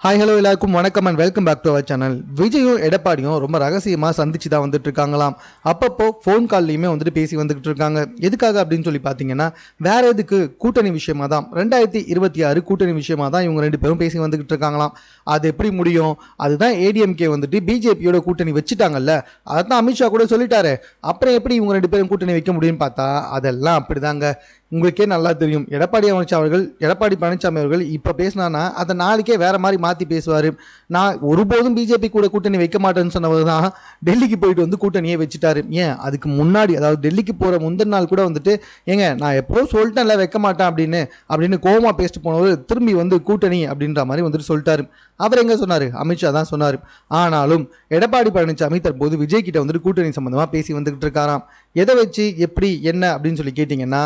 Hi hello எல்லாருக்கும் வணக்கம் and welcome back to our channel. விஜயும் எடப்பாடியும் ரொம்ப ரகசியமாக சந்திச்சு தான் வந்துட்டு இருக்காங்களாம். அப்பப்போ ஃபோன் கால்லையுமே வந்துட்டு பேசி வந்துகிட்டு இருக்காங்க. எதுக்காக அப்படின்னு சொல்லி பார்த்தீங்கன்னா, வேற எதுக்கு கூட்டணி விஷயமா தான் 2026 கூட்டணி விஷயமா தான் இவங்க ரெண்டு பேரும் பேசி வந்துகிட்டு இருக்காங்களாம். அது எப்படி முடியும்? அதுதான் ஏடிஎம்கே வந்துட்டு பிஜேபியோட கூட்டணி வச்சுட்டாங்கல்ல, அதான் அமித்ஷா கூட சொல்லிட்டாரு. அப்புறம் எப்படி இவங்க ரெண்டு பேரும் கூட்டணி வைக்க முடியும்னு பார்த்தா அதெல்லாம் அப்படிதாங்க. உங்களுக்கே நல்லா தெரியும், எடப்பாடி பழனிசாமி அவர்கள் இப்போ பேசினான்னா அதை நாளைக்கே வேற மாதிரி மாற்றி பேசுவார். நான் ஒருபோதும் பிஜேபி கூட கூட்டணி வைக்க மாட்டேன்னு சொன்னவர் தான் டெல்லிக்கு போயிட்டு வந்து கூட்டணியே வச்சுட்டாரு. ஏன் அதுக்கு முன்னாடி, அதாவது டெல்லிக்கு போகிற முந்தின நாள் கூட வந்துட்டு, ஏங்க நான் எப்போ சொல்லிட்டேன்ல வைக்க மாட்டேன் அப்படின்னு கோவமா பேசிட்டு போனவர் திரும்பி வந்து கூட்டணி அப்படின்ற மாதிரி வந்துட்டு சொல்லிட்டாரு. அவர் எங்க சொன்னார்? அமித்ஷா தான் சொன்னார். ஆனாலும் எடப்பாடி பழனிசாமி தற்போது விஜய் கிட்ட வந்துட்டு கூட்டணி சம்பந்தமாக பேசி வந்துகிட்டு இருக்காராம். எதை வச்சு, எப்படி, என்ன அப்படின்னு சொல்லி கேட்டிங்கன்னா,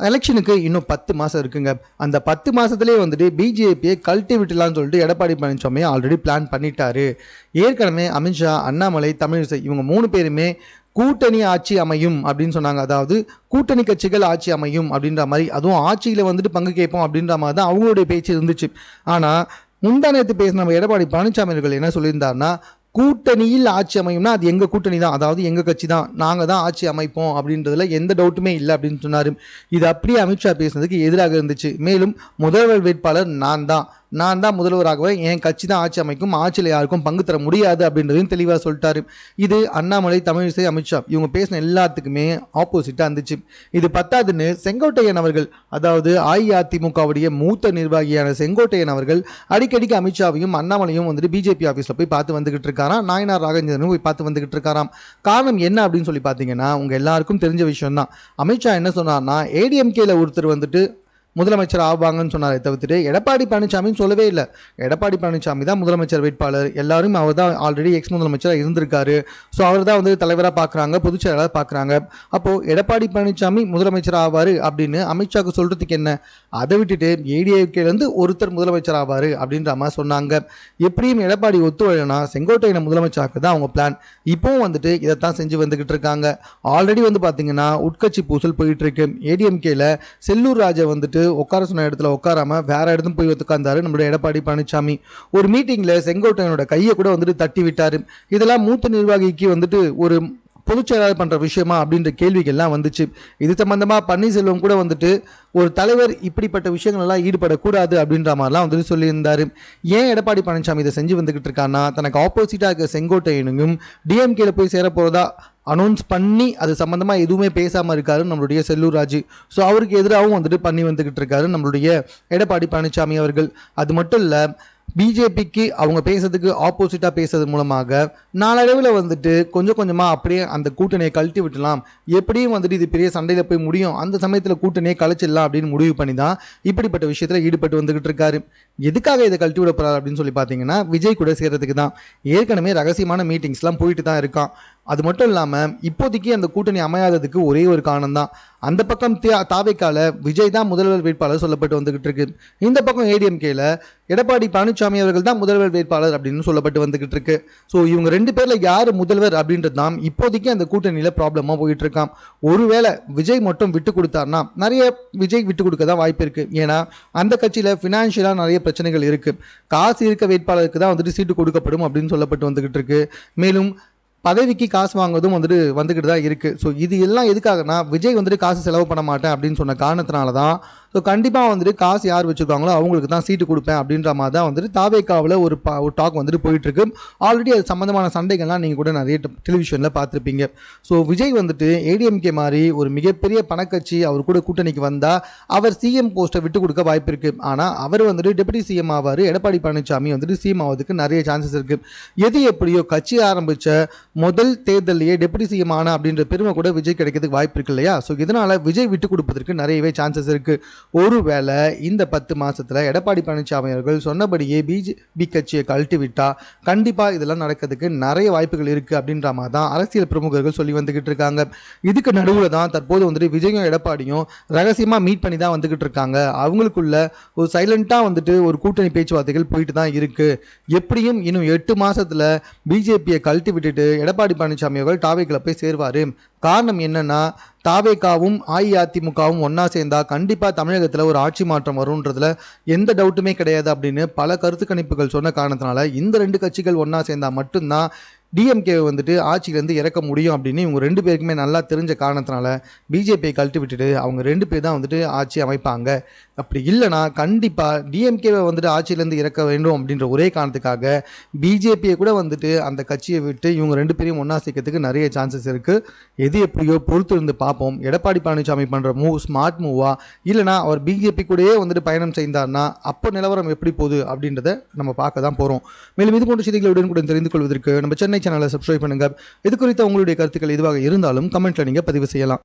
எலெக்ஷனுக்கு இன்னும் 10 மாதம் இருக்குங்க. அந்த 10 மாதத்துலேயே வந்துட்டு பிஜேபியை கழட்டி விட்டுலான்னு சொல்லிட்டு எடப்பாடி பழனிசாமி ஆல்ரெடி பிளான் பண்ணிட்டாரு. ஏற்கனவே அமித்ஷா, அண்ணாமலை, தமிழிசை இவங்க 3 பேருமே கூட்டணி ஆட்சி அமையும் அப்படின்னு சொன்னாங்க. அதாவது கூட்டணி கட்சிகள் ஆட்சி அமையும் அப்படின்ற மாதிரி, அதுவும் ஆட்சியில் வந்துட்டு பங்கு கேட்போம் அப்படின்ற மாதிரி தான் அவங்களுடைய பேச்சு இருந்துச்சு. ஆனால் முந்தா நேற்று பேசின நம்ம எடப்பாடி பழனிசாமி அவர்கள் என்ன சொல்லியிருந்தாருன்னா, கூட்டணியில் ஆட்சி அமையும்னா அது எங்கள் கூட்டணி தான், அதாவது எங்கள் கட்சி தான், நாங்கள் தான் ஆட்சி அமைப்போம் அப்படின்றதுல எந்த டவுட்டுமே இல்லை அப்படின்னு சொன்னார். இது அப்படியே அமித்ஷா பேசுனதுக்கு எதிராக இருந்துச்சு. மேலும் முதல்வர் வேட்பாளர் நான் தான் முதல்வராகவே, என் கட்சி தான் ஆட்சி அமைக்கும், ஆட்சியில் யாருக்கும் பங்கு தர முடியாது அப்படின்றதையும் தெளிவாக சொல்லிட்டாரு. இது அண்ணாமலை, தமிழிசை, அமித்ஷா இவங்க பேசின எல்லாத்துக்குமே ஆப்போசிட்டாக இருந்துச்சு. இது பத்தாதுன்னு செங்கோட்டையன் அவர்கள், அதாவது அஇஅதிமுகவுடைய மூத்த நிர்வாகியான செங்கோட்டையன் அவர்கள் அடிக்கடிக்கு அமித்ஷாவையும் அண்ணாமலையும் வந்துட்டு பிஜேபி ஆஃபீஸில் போய் பார்த்து வந்துகிட்டு இருக்காராம். நாயனார் ராகேந்திரனும் போய் பார்த்து வந்துகிட்டு இருக்காராம். காரணம் என்ன அப்படின்னு சொல்லி பார்த்தீங்கன்னா, உங்க எல்லாருக்கும் தெரிஞ்ச விஷயம் தான். அமித்ஷா என்ன சொன்னார்னா, ஏடிஎம்கேல ஒருத்தர் வந்துட்டு முதலமைச்சர் ஆவாங்கன்னு சொன்னாரே தவிர்த்துட்டு எடப்பாடி பழனிசாமின்னு சொல்லவே இல்லை. எடப்பாடி பழனிசாமி தான் முதலமைச்சர் வேட்பாளர், எல்லாரும் அவர் தான் ஆல்ரெடி எக்ஸ் முதலமைச்சராக இருந்திருக்காரு. ஸோ அவர் தான் வந்து தலைவராக பார்க்குறாங்க, பொதுச் செயலாளர் பார்க்குறாங்க. அப்போது எடப்பாடி பழனிசாமி முதலமைச்சர் ஆவார் அப்படின்னு அமித்ஷாவுக்கு சொல்கிறதுக்கு என்ன? அதை விட்டுட்டு ஏடிஎம்கேலேருந்து ஒருத்தர் முதலமைச்சர் ஆவார் அப்படின்ற மாதிரி சொன்னாங்க. எப்படியும் எடப்பாடி ஒத்துழைனா செங்கோட்டையனை முதலமைச்சராக தான் அவங்க பிளான். இப்போவும் வந்துட்டு இதைத்தான் செஞ்சு வந்துக்கிட்டு இருக்காங்க. ஆல்ரெடி வந்து பார்த்தீங்கன்னா உட்கட்சி பூசல் போயிட்டு இருக்கு. ஏடிஎம்கேல செல்லூர் ராஜா வந்துட்டு உட்கார சொன்ன இடத்துல உட்காராம வேற இடத்துல போய் உட்கார்ந்தாரு நம்மளுடைய எடப்பாடி பழனிசாமி. ஒரு மீட்டிங்ல செங்கோட்டையனோட கையை கூட வந்துட்டு தட்டி விட்டாரு. இதெல்லாம் மூத்த நிர்வாகிக்கு வந்துட்டு ஒரு பொதுச் செயலாளர் பண்ற விஷயமா அப்படின்ற கேள்விகள்லாம் வந்துச்சு. இது சம்பந்தமா பன்னீர்செல்வம் கூட வந்துட்டு ஒரு தலைவர் இப்படிப்பட்ட விஷயங்கள் எல்லாம் ஈடுபடக்கூடாது அப்படின்ற மாதிரிலாம் வந்துட்டு சொல்லியிருந்தாரு. ஏன் எடப்பாடி பழனிசாமி இதை செஞ்சு வந்துகிட்டு இருக்கான்னா, தனக்கு ஆப்போசிட்டா இருக்க செங்கோட்டையனும் டிஎம்கேல போய் சேர போறதா அனௌன்ஸ் பண்ணி அது சம்பந்தமா எதுவுமே பேசாம இருக்காரு நம்மளுடைய செல்லூர் ராஜு. ஸோ அவருக்கு எதிராகவும் வந்துட்டு பண்ணி வந்துகிட்டு இருக்காரு நம்மளுடைய எடப்பாடி பழனிசாமி அவர்கள். அது மட்டும் இல்ல, பிஜேபிக்கு அவங்க பேசுறதுக்கு ஆப்போசிட்டாக பேசுறது மூலமாக நாளடைவில் வந்துட்டு கொஞ்சம் கொஞ்சமாக அப்படியே அந்த கூட்டணியை கழட்டி விட்டலாம், எப்படியும் வந்துட்டு இது பெரிய சண்டையில் போய் முடியும், அந்த சமயத்தில் கூட்டணியை கழிச்சிடலாம் அப்படின்னு முடிவு பண்ணி தான் இப்படிப்பட்ட விஷயத்தில் ஈடுபட்டு வந்துகிட்டு இருக்காரு. எதுக்காக இதை கழட்டி விட போறாரு அப்படின்னு சொல்லி பார்த்தீங்கன்னா, விஜய் கூட சேர்றதுக்கு தான். ஏற்கனவே ரகசியமான மீட்டிங்ஸ்லாம் போயிட்டு தான் இருக்கான். அது மட்டும் இல்லாமல் இப்போதைக்கு அந்த கூட்டணி அமையாததுக்கு ஒரே ஒரு காரணம் தான், அந்த பக்கம் தாவேக்கால விஜய் தான் முதல்வர் வேட்பாளர் சொல்லப்பட்டு வந்துகிட்டு இருக்கு. இந்த பக்கம் ஏடிஎம்கேல எடப்பாடி பழனிசாமி அவர்கள் தான் முதல்வர் வேட்பாளர் அப்படின்னு சொல்லப்பட்டு வந்துகிட்டு இருக்கு. ஸோ இவங்க ரெண்டு பேர்ல யார் முதல்வர் அப்படின்றது தான் இப்போதைக்கு அந்த கூட்டணியில ப்ராப்ளமா போயிட்டு இருக்கான். ஒருவேளை விஜய் மட்டும் விட்டு கொடுத்தாருன்னா, நிறைய விஜய் விட்டு கொடுக்க தான் வாய்ப்பு இருக்கு. ஏன்னா அந்த கட்சியில பினான்சியலா நிறைய பிரச்சனைகள் இருக்கு. காசு இருக்க வேட்பாளருக்கு தான் வந்துட்டு சீட்டு கொடுக்கப்படும் அப்படின்னு சொல்லப்பட்டு வந்துகிட்டு இருக்கு. மேலும் பதவிக்கு காசு வாங்குவதும் வந்துக்கிட்டு தான் இருக்குது. ஸோ இது எல்லாம் எதுக்காகனா, விஜய் வந்துட்டு காசு செலவு பண்ண மாட்டேன் அப்படின்னு சொன்ன காரணத்தினால தான். ஸோ கண்டிப்பாக வந்துட்டு காசு யார் வச்சுருக்காங்களோ அவங்களுக்கு தான் சீட்டு கொடுப்பேன் அப்படின்ற மாதிரி தான் வந்துட்டு தாவேக்காவில் ஒரு டாக் வந்துட்டு போயிட்டுருக்கு. ஆல்ரெடி அது சம்மந்தமான சண்டைகள்லாம் நீங்கள் கூட நிறைய டெலிவிஷனில் பார்த்துருப்பீங்க. ஸோ விஜய் வந்துட்டு ஏடிஎம்கே மாதிரி ஒரு மிகப்பெரிய பணக்கட்சி அவர் கூட கூட்டணிக்கு வந்தால் அவர் சிஎம் போஸ்ட்டை விட்டு கொடுக்க வாய்ப்பு இருக்குது. ஆனால் அவர் வந்துட்டு டெபுட்டி சிஎம் ஆவார். எடப்பாடி பழனிசாமி வந்துட்டு சிஎம் ஆவதுக்கு நிறைய சான்சஸ் இருக்குது. எது எப்படியோ கட்சி ஆரம்பித்த முதல் தேர்தலையே டெபுட்டி சிஎம் ஆனா அப்படின்ற பெருமை கூட விஜய் கிடைக்கிறதுக்கு வாய்ப்பு இருக்கு இல்லையா? ஸோ இதனால் விஜய் விட்டு கொடுப்பதற்கு நிறையவே சான்சஸ் இருக்குது. ஒருவேளை இந்த 10 மாசத்துல எடப்பாடி பழனிசாமி அவர்கள் சொன்னபடியே பிஜேபி கட்சியை கழட்டி விட்டா கண்டிப்பா இதெல்லாம் நடக்கிறதுக்கு நிறைய வாய்ப்புகள் இருக்கு அப்படின்ற மாதிரி தான் அரசியல் பிரமுகர்கள் சொல்லி வந்துகிட்டு இருக்காங்க. இதுக்கு நடுவில் தான் தற்போது வந்துட்டு விஜயும் எடப்பாடியும் ரகசியமா மீட் பண்ணி தான் வந்துகிட்டு இருக்காங்க. அவங்களுக்குள்ள ஒரு சைலண்டா வந்துட்டு ஒரு கூட்டணி பேச்சுவார்த்தைகள் போயிட்டு தான் இருக்கு. எப்படியும் இன்னும் 8 மாசத்துல பிஜேபியை கழட்டி விட்டுட்டு எடப்பாடி பழனிசாமி அவர்கள் டாவேக்கில் போய் சேர்வாரு. காரணம் என்னன்னா, தாவேகாவும் அஇஅதிமுகவும் ஒன்றா சேர்ந்தா கண்டிப்பாக தமிழகத்தில் ஒரு ஆட்சி மாற்றம் வரும்ன்றதுல எந்த டவுட்டுமே கிடையாது அப்படின்னு பல கருத்து கணிப்புகள் சொன்ன காரணத்தினால இந்த ரெண்டு கட்சிகள் ஒன்றா சேர்ந்தா மட்டும்தான் டிஎம்கேவை வந்துட்டு ஆட்சியிலேருந்து இறக்க முடியும் அப்படின்னு இவங்க ரெண்டு பேருக்குமே நல்லா தெரிஞ்ச காரணத்தினால பிஜேபியை கழட்டி விட்டுட்டு அவங்க ரெண்டு பேர் தான் வந்துட்டு ஆட்சி அமைப்பாங்க. அப்படி இல்லைனா கண்டிப்பாக டிஎம்கேவை வந்துட்டு ஆட்சியிலேருந்து இறக்க வேண்டும் அப்படின்ற ஒரே காரணத்துக்காக பிஜேபியை கூட வந்துட்டு அந்த கட்சியை விட்டு இவங்க ரெண்டு பேரையும் ஒன்றா சேர்க்கறதுக்கு நிறைய சான்சஸ் இருக்குது. எது எப்படியோ பொறுத்து இருந்து பார்ப்போம். எடப்பாடி பழனிசாமி பண்ணுற மூவ் ஸ்மார்ட் மூவா இல்லைனா அவர் பிஜேபி கூடயே வந்துட்டு பயணம் செய்தார்னா அப்போ நிலவரம் எப்படி போகுது அப்படின்றத நம்ம பார்க்க தான் போகிறோம். மேலும் இது போன்ற செய்திகளை உடனுக்குடன் தெரிந்து கொள்வதற்கு நம்ம சென்னை சேனலை சப்ஸ்கிரைப் பண்ணுங்க. இது குறித்த உங்களுடைய கருத்துக்கள் எதுவாக இருந்தாலும் கமெண்ட்ல நீங்க பதிவு செய்யலாம்.